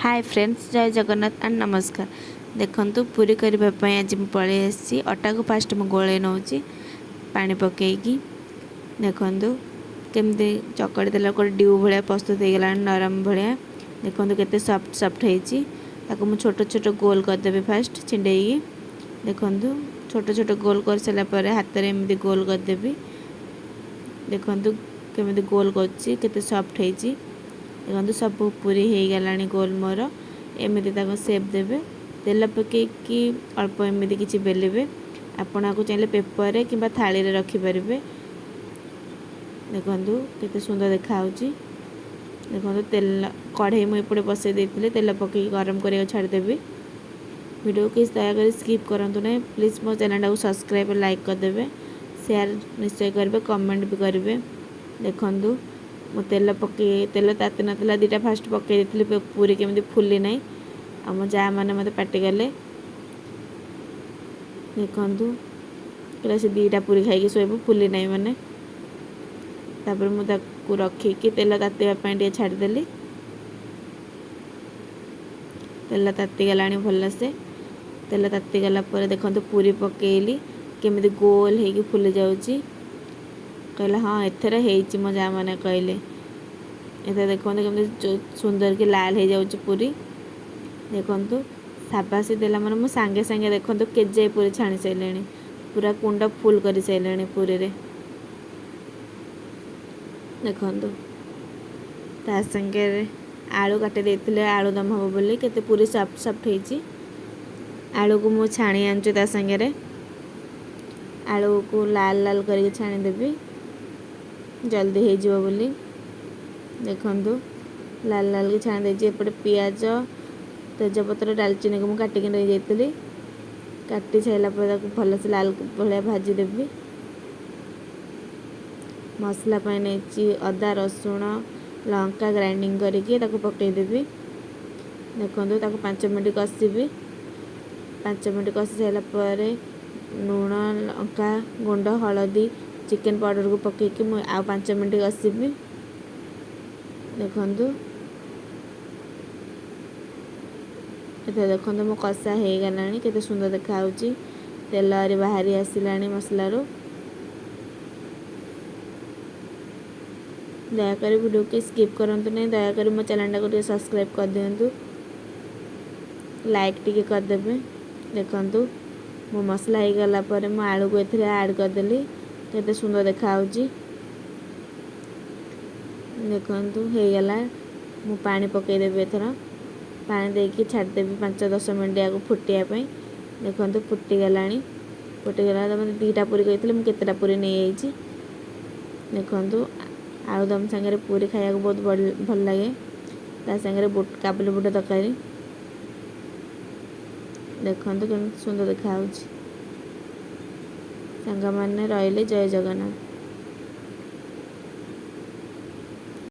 Hi friends, जय Jagannath and नमस्कार। देखंतु पूरी करने आज मुझे पलि आसी अटा को फास्ट मुझे गोले नौ पानी पकईकी देखु केमती चकड़ी देला ड्यू भाया प्रस्तुत हो गला नरम भाया। देखु केते सफ्ट सफ्ट होती मुझे छोट छोट गोल करदेवी फास्ट छिंडेगी। देखु छोट छोट गोल कर सारापर हाथ में एमती गोल करदेवी। देखु केमी गोल कर सफ्ट होती देखो सब पूरी हो गला गोल मोर एमती सेप देवे तेल पकईकी अल्प एमती किसी बेलिए आपण आपको चाहिए पेपर कि थाली रे रखिपारे। देखु केते सुंदर देखा देखो तेल कढ़ई मुझे बसई देती तेल पकई गरम कर छाड़देवी। वीडियो किस दयाक स्किप करूँ ना प्लीज़ मो चैनल को सब्सक्राइब लाइक करदे शेयर निश्चय करेंगे कमेंट भी करेंगे। देखु मु तेल पकई तेल ताती नाला दीटा फास्ट पकई देती पूरी केमी फुली ना आम जा मैंने मत पार्टी गले। देखु से दीटा पूरी खाई शोब फुली ना मैंने तापर मुझे रखिकी तेल तातीवाई छाड़देली। तेल ताती गला भलसे तेल ताती गला देखो पूरी पकईली केमी गोल हो फुली जाऊँगी कहला हाँ एथर हो मो जा मैंने कहले ये देखो केमी सुंदर की लाल हो जाऊँ पूरी। देखु साबासी देला मन मु सांगे सांगे देखो केजे पूरी छाणी सारे पूरा कुंड फुल कर सारे पूरी रे। देखु ता संगे आलू काटी देते आलू दम हम बोली केते पूरी सफ्ट सफ्ट होती आलू को मु छाणी आनी ता संगे आलू को लाल लाल करके छाणी देवी जल्दी हो बोली। देखु लाल लाल की छाणी देती एपटे पियाज तेजपत्र डालचीनी को मुझे काटिक नहीं जाती काटी सारापर भलसे लाल भाया भाजीदेवी। मसला नहीं अदा रसुण लंका ग्राइंडिंग करके पकईदेवी। देखो 5 मिनट कषिबी 5 मिनट कषि सारापर लुण लंका गुंड हलदी चिकेन पाउडर को पकईकी आ 5 मिनट कषिबी। देखु देखो मो कषा हो गला केते सुंदर देखा तेल बाहरी आसला मसलार। दयाक वीडियो के स्किप करूँ नहीं दयाक मो चैनल को सब्सक्राइब कर दिंतु लाइक टी करदे। देखु मो मसला हो गला मो आलू को ए ऐड करदेली केते सुंदर देखा देखु हो गला मु पानी पकईदेवी एथर पानी देकी छाड़देवी 5-10 मिनट या फुटापी। देखो फुटीगला फुटीगला तो मतलब 2टा पूरी कहते मुझे पूरी नहीं जाइए। देखु आलूदम सांगे पूरी खाया बहुत भल लगे सांगे काबुली बुट तरकारी। देखु केम सुंदर देखा सांग मैंने रही जय जगन्नाथ।